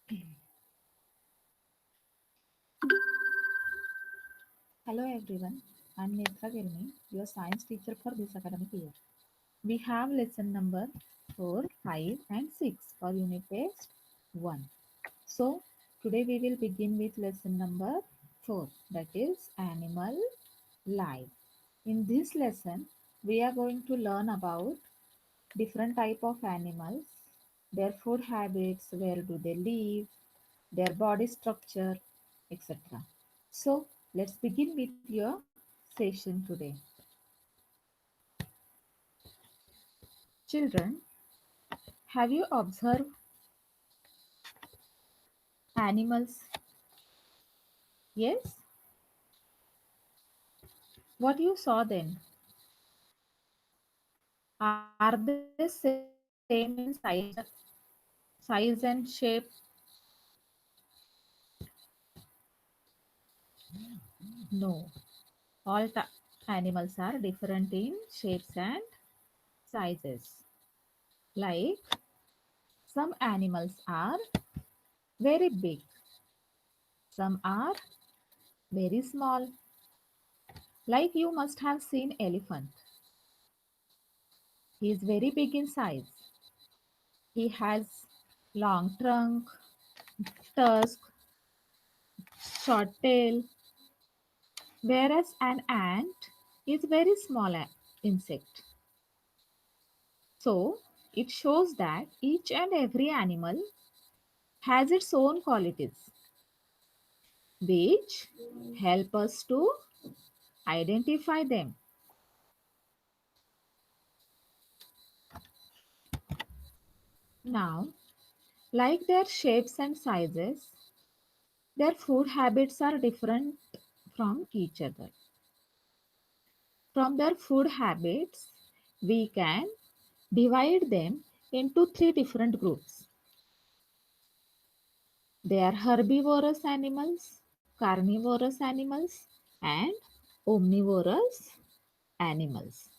Hello everyone, I'm Netra Girmi, your science teacher for this academic year. We have lesson number 4, 5 and 6 for unit test 1. So today we will begin with lesson number 4, that is animal life. In this lesson we are going to learn about different type of animals, their food habits, where do they live, their body structure, etc. So let's begin with your session today. Children, have you observed animals? Yes? What you saw then? Are they same in size and shape? No. All animals are different in shapes and sizes. Like some animals are very big, some are very small. Like you must have seen elephant. He is very big in size. He has long trunk, tusk, short tail, whereas an ant is very small insect. So it shows that each and every animal has its own qualities which help us to identify them. Now, like their shapes and sizes, their food habits are different from each other. From their food habits, we can divide them into three different groups. They are herbivorous animals, carnivorous animals, and omnivorous animals.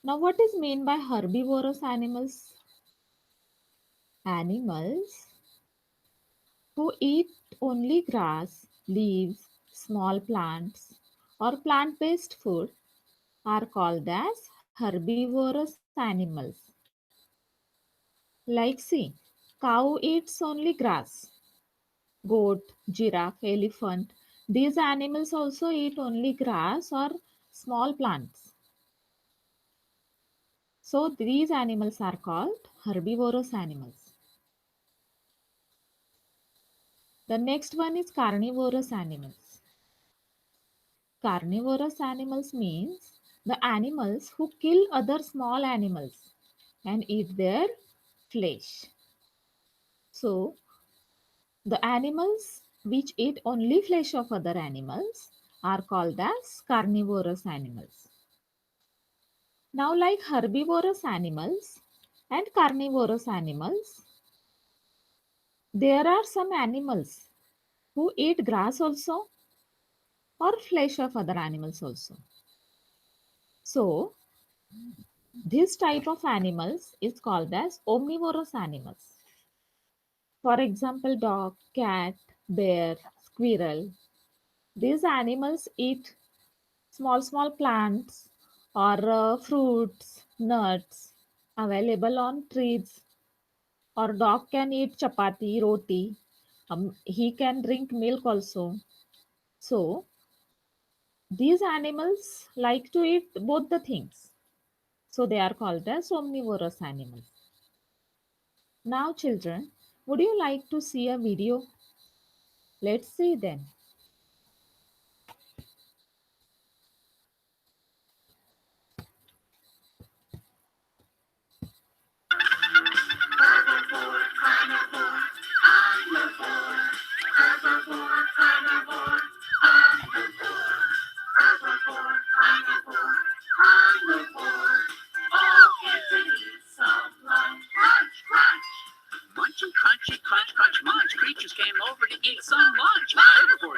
Now, what is meant by herbivorous animals? Animals who eat only grass, leaves, small plants, or plant based food are called as herbivorous animals. Like, see, cow eats only grass, goat, giraffe, elephant. These animals also eat only grass or small plants. So these animals are called herbivorous animals. The next one is carnivorous animals. Carnivorous animals means the animals who kill other small animals and eat their flesh. So the animals which eat only flesh of other animals are called as carnivorous animals. Now, like herbivorous animals and carnivorous animals, there are some animals who eat grass also or flesh of other animals also. So, this type of animals is called as omnivorous animals. For example, dog, cat, bear, squirrel. These animals eat small plants or fruits, nuts available on trees. Or dog can eat chapati, roti. He can drink milk also. So these animals like to eat both the things. So they are called as omnivorous animals. Now children, would you like to see a video? Let's see then. Munch and crunchy, crunch, crunch, munch. Creatures came over to eat some lunch. Herbivores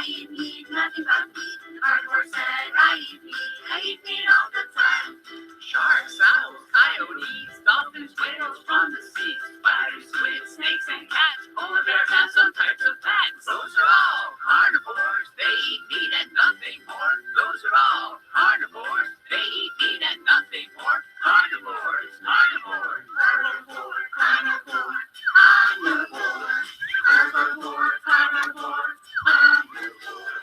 eat meat, nothing but meat. Carnivore said, I eat meat, I eat meat all the time. Sharks, owls, coyotes, dolphins, whales from the sea, spiders, squids, snakes, and cats. Polar bears have some types of bats. Those are all carnivores. They eat meat and nothing more. Those are all carnivores. They eat meat and nothing more. Carnivores, carnivores, carnivore, carnivore, carnivore, herbivore, carnivore, carnivore,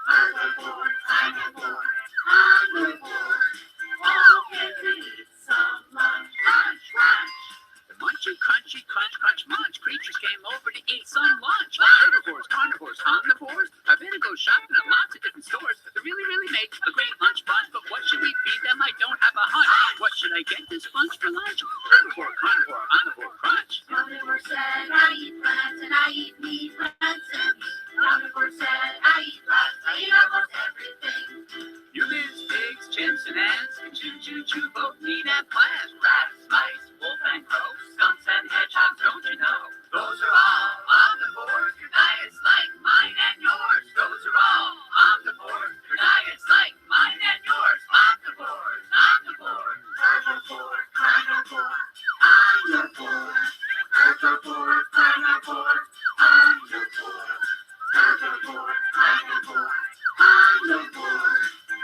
herbivore, carnivore, carnivore. All can eat some lunch, lunch, lunch. The munchy, crunchy, crunch, crunch, munch. Creatures came over to eat some lunch. Herbivores, carnivores, omnivores. I've been to go shopping at lots of different stores. They really, really make a great lunch bunch. But what should we feed them? I don't have a hunch. What should I get this bunch for lunch? Herbivore, carnivore, omnivore, crunch. Omnivore said, I eat plants and I eat meat, plants and meat. Omnivore said, I eat plants, I eat almost everything. Humans, pigs, chimps, and ants can chew both meat and plants. Rats, mice, wolf and crow, skunks and hedgehogs, don't you know? Those are all omnivores. Your diet's like mine and yours. Those are all omnivores. Your diet's like mine and yours. Omnivores, omnivores. Herbivore, carnivore, omnivore. Herbivore, carnivore, omnivore. Herbivore, carnivore, omnivore.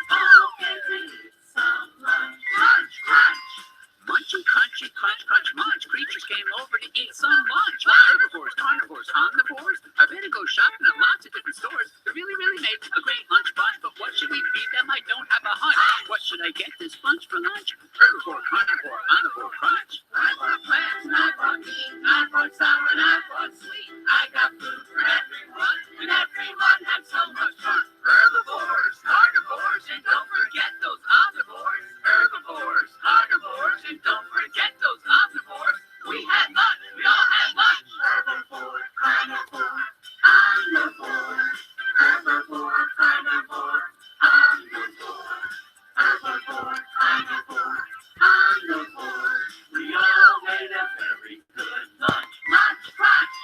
All can eat some lunch, lunch, lunch. Munchy, crunchy, crunch, crunch, munch. Creatures came over to eat some lunch. Herbivores, carnivores, omnivores. I've been to go shopping at lots of different stores. They really, really make a great lunch bunch. But what should we feed them? I don't have a hunch. What should I get this bunch for lunch? Herbivore, carnivore, omnivore, crunch. I bought plants, and I bought meat, and I bought sour, and I bought sweet. I got food for everyone, and everyone had so much fun. Herbivores, carnivores, and don't forget those omnivores. Herbivores, carnivores, and don't forget those omnivores. We had lunch, we all had lunch. Herbivore, carnivore, omnivore. Herbivore, carnivore, omnivore. Herbivore, carnivore, omnivore. We all made a very good lunch, lunch, lunch.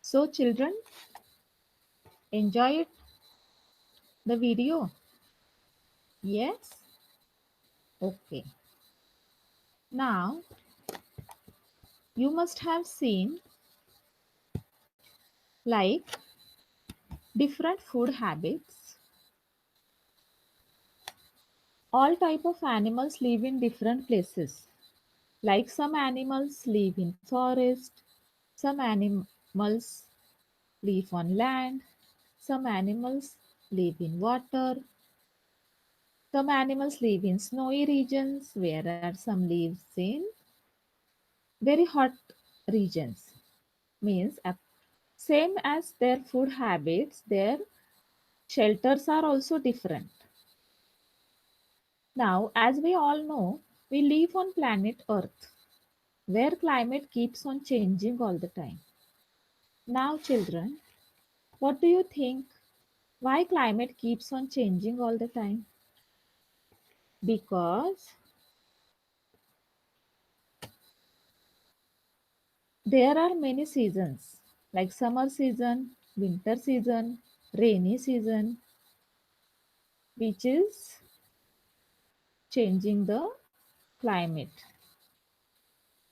So, children, enjoy it, the video? Yes? Okay. Now, you must have seen like different food habits. All type of animals live in different places. Like some animals live in forest, some animals live on land, some animals live in water, some animals live in snowy regions, whereas some lives in very hot regions. Means same as their food habits, their shelters are also different. Now, as we all know, we live on planet Earth, where climate keeps on changing all the time. Now, children, what do you think? Why climate keeps on changing all the time? Because there are many seasons like summer season, winter season, rainy season, which is changing the climate.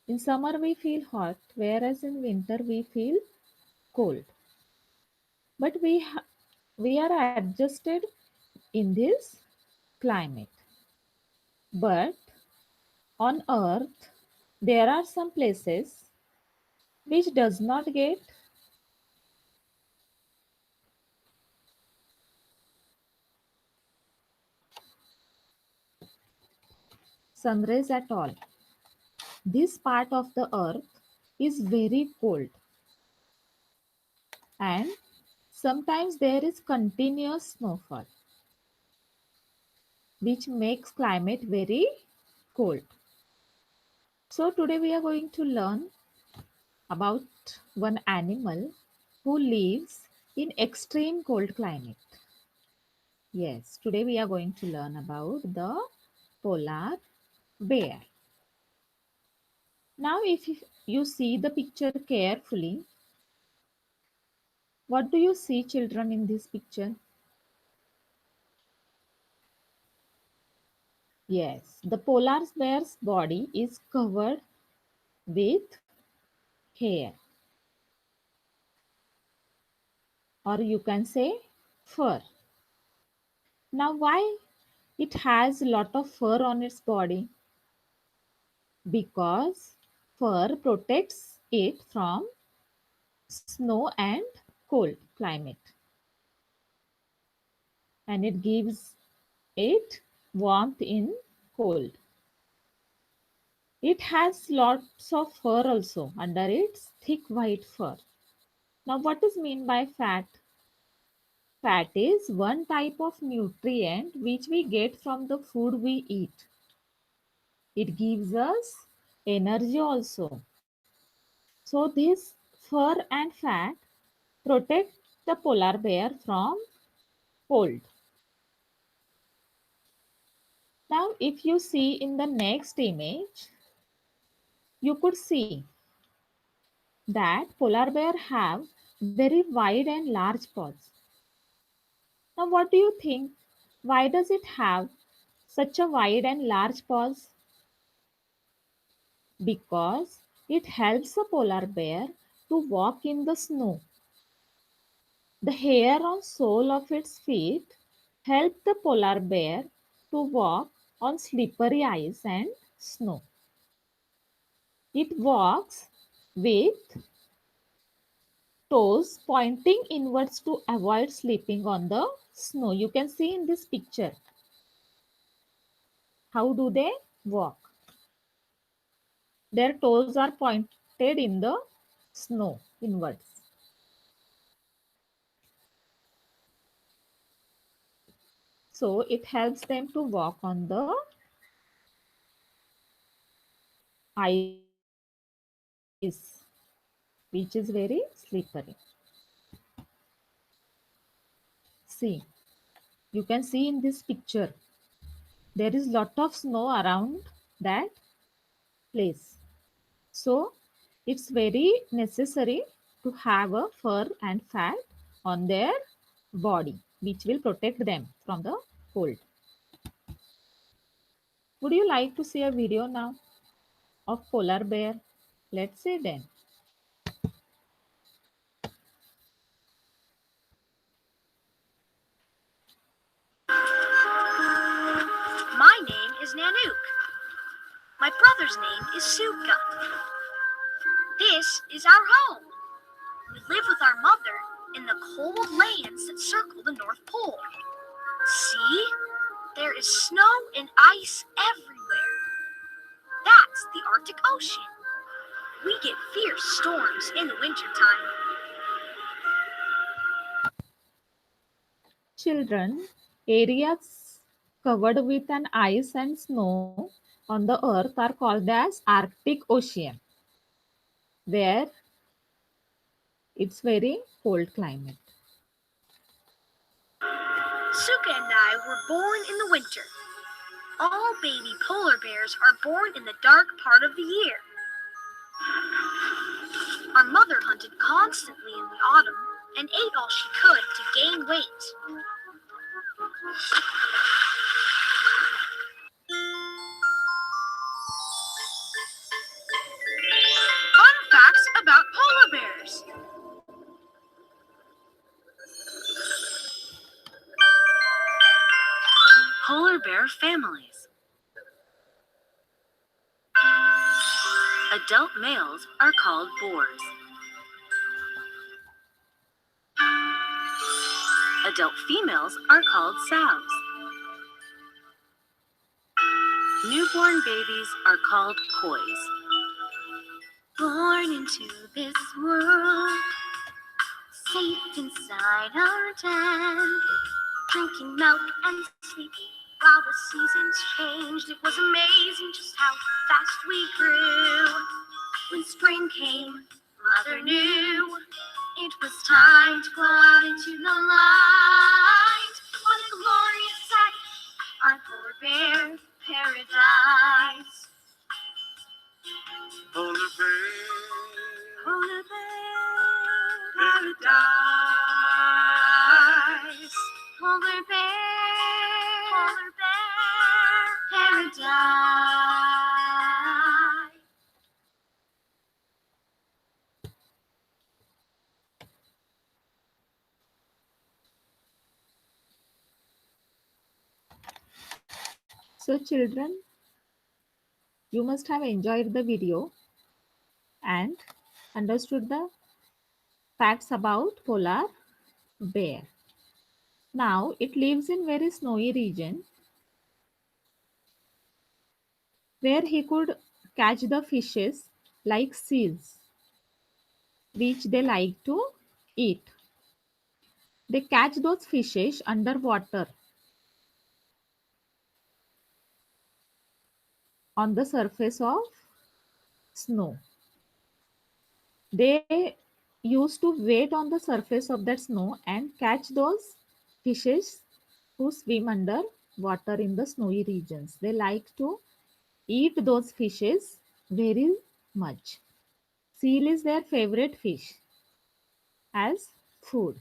In summer we feel hot, whereas in winter we feel cold. But we are adjusted in this climate. But on earth there are some places which does not get sun rays at all. This part of the earth is very cold, and sometimes there is continuous snowfall. which makes climate very cold. So today we are going to learn about one animal who lives in extreme cold climate. Yes, today we are going to learn about the polar bear. Now if you see the picture carefully, what do you see, children, in this picture? Yes, the polar bear's body is covered with hair, or you can say fur. Now, why it has a lot of fur on its body? Because fur protects it from snow and cold climate, and it gives it warmth in cold. It has lots of fur also under its thick white fur. Now, what is mean by fat? Fat is one type of nutrient which we get from the food we eat. It gives us energy also. So this fur and fat protect the polar bear from cold. Now if you see in the next image, you could see that polar bear have very wide and large paws. Now what do you think? Why does it have such a wide and large paws? Because it helps a polar bear to walk in the snow. The hair on sole of its feet help the polar bear to walk on slippery ice and snow. It walks with toes pointing inwards to avoid slipping on the snow. You can see in this picture. How do they walk? Their toes are pointed in the snow inwards. So it helps them to walk on the ice, which is very slippery. See, you can see in this picture, there is lot of snow around that place. So it's very necessary to have a fur and fat on their body, which will protect them from the cold. Would you like to see a video now of polar bear? Let's see then. My name is Nanook. My brother's name is Suka. This is our home. We live with our mother in the cold lands that circle the North Pole. See? There is snow and ice everywhere. That's the Arctic Ocean. We get fierce storms in the wintertime. Children, areas covered with an ice and snow on the earth are called as Arctic Ocean, where it's very cold climate. Suka and I were born in the winter. All baby polar bears are born in the dark part of the year. Our mother hunted constantly in the autumn and ate all she could to gain weight. Fun facts about polar bears. Polar bear families. Adult males are called boars. Adult females are called sows. Newborn babies are called kois. Born into this world, safe inside our den, drinking milk and sleeping while the the seasons changed. It was amazing just how fast we grew. When spring came, Mother knew it was time to go out into the light. What a glorious sight, our polar bear paradise. Polar bear, polar bear paradise. Polar bear paradise. So, children, you must have enjoyed the video and understood the facts about polar bear. Now, it lives in very snowy region where he could catch the fishes like seals, which they like to eat. They catch those fishes underwater on the surface of snow. They used to wait on the surface of that snow and catch those fishes who swim under water in the snowy regions. They like to eat those fishes very much. Seal is their favorite fish as food.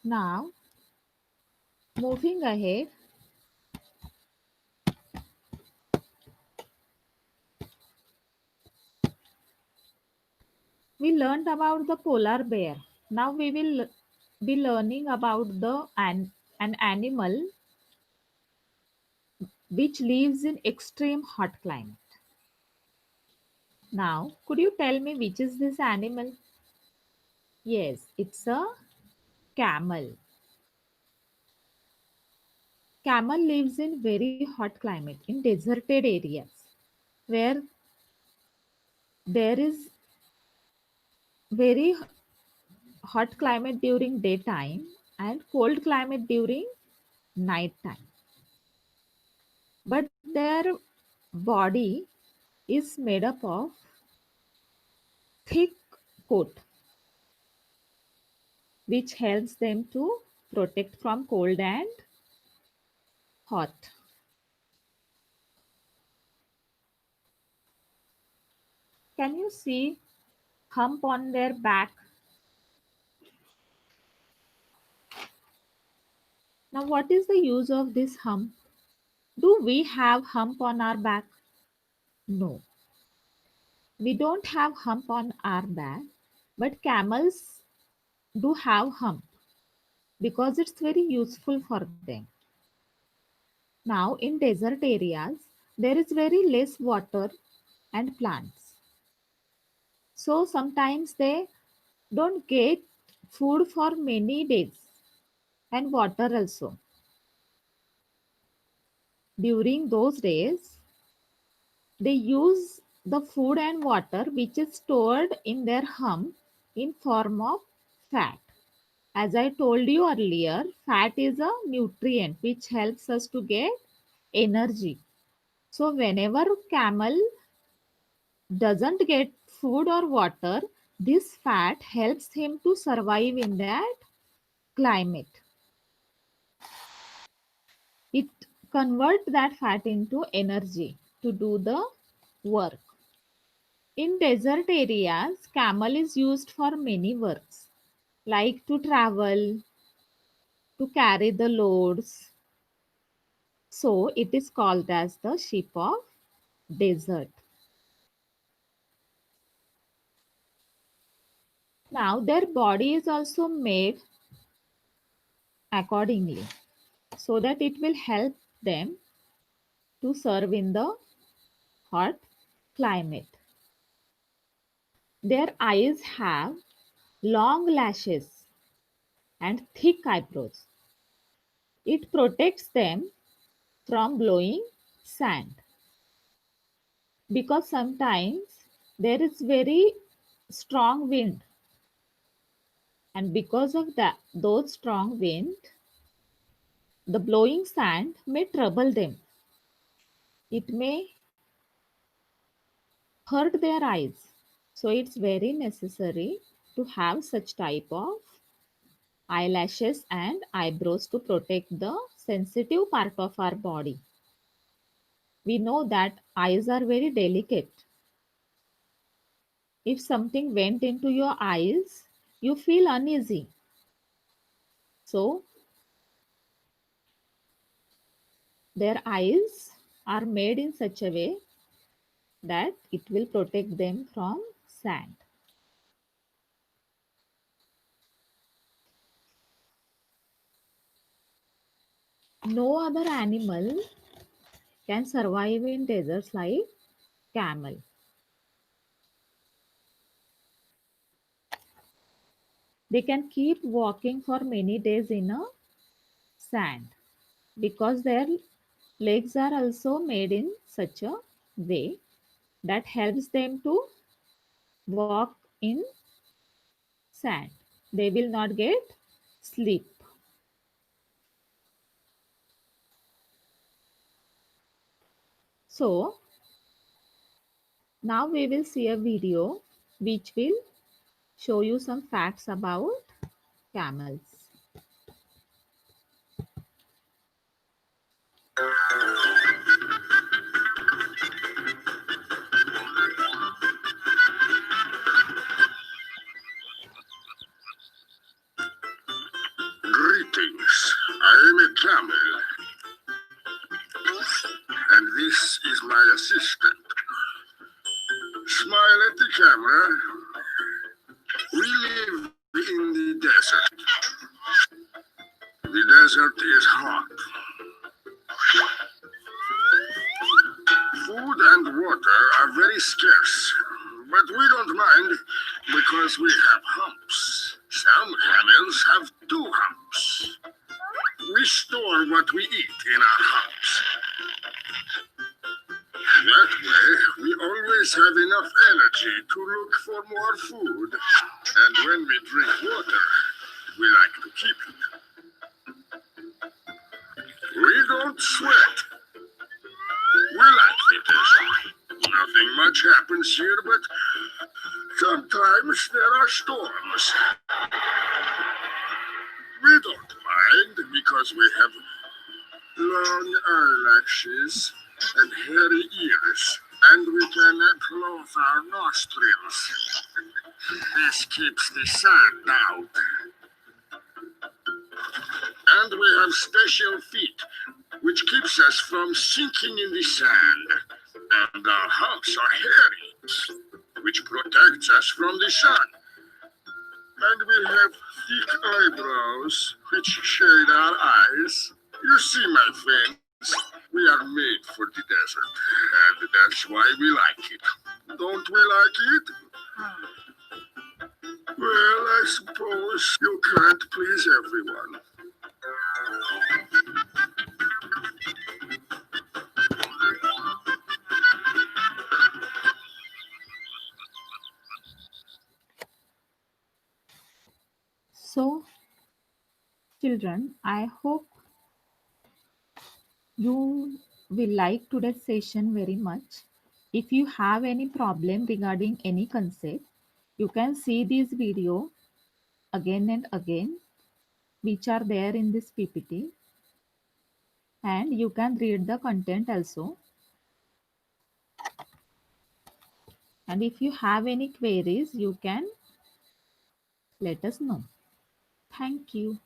Now, moving ahead, we learned about the polar bear. Now we will be learning about an animal which lives in extreme hot climate. Now, could you tell me which is this animal? Yes, it's a camel. Camel lives in very hot climate in deserted areas where there is very hot climate during daytime and cold climate during night time. But their body is made up of thick coat which helps them to protect from cold and hot. Can you see hump on their back? Now, what is the use of this hump? Do we have hump on our back? No, we don't have hump on our back, but camels do have hump because it's very useful for them. Now, in desert areas, there is very less water and plants. So sometimes they don't get food for many days and water also. During those days, they use the food and water which is stored in their hump in form of fat. As I told you earlier, fat is a nutrient which helps us to get energy. So whenever camel doesn't get food or water, this fat helps him to survive in that climate. It converts that fat into energy to do the work. In desert areas, camel is used for many works, like to travel, to carry the loads. So it is called as the sheep of desert. Now their body is also made accordingly so that it will help them to serve in the hot climate. Their eyes have long lashes and thick eyebrows. It protects them from blowing sand because sometimes there is very strong wind And because of those strong wind, the blowing sand may trouble them. It may hurt their eyes. So it's very necessary to have such type of eyelashes and eyebrows to protect the sensitive part of our body. We know that eyes are very delicate. If something went into your eyes, you feel uneasy. So their eyes are made in such a way that it will protect them from sand. No other animal can survive in deserts like camel. They can keep walking for many days in a sand because their legs are also made in such a way that helps them to walk in sand. They will not get sleep. So now we will see a video which will show you some facts about camels. Greetings, I am a camel, and this is my assistant. Smile at the camera. We live in the desert. The desert is hot. Food and water are very scarce, but we don't mind because we have humps. Some camels have two humps. We store what we eat in our humps. That way, we always have enough energy to look for more food. And when we drink water, we like to keep it. We don't sweat. We like the desert. Nothing much happens here, but sometimes there are storms. We don't mind because we have long eyelashes and hairy ears, and we can close our nostrils. This keeps the sand out. And we have special feet, which keeps us from sinking in the sand. And our humps are hairy, which protects us from the sun. And we have thick eyebrows, which shade our eyes. You see, my friends, we are made for the desert, and that's why we like it. Don't we like it? Well, I suppose you can't please everyone. So, children, I hope you will like today's session very much. If you have any problem regarding any concept, you can see this video again and again, which are there in this PPT, and you can read the content also. And if you have any queries, you can let us know. Thank you.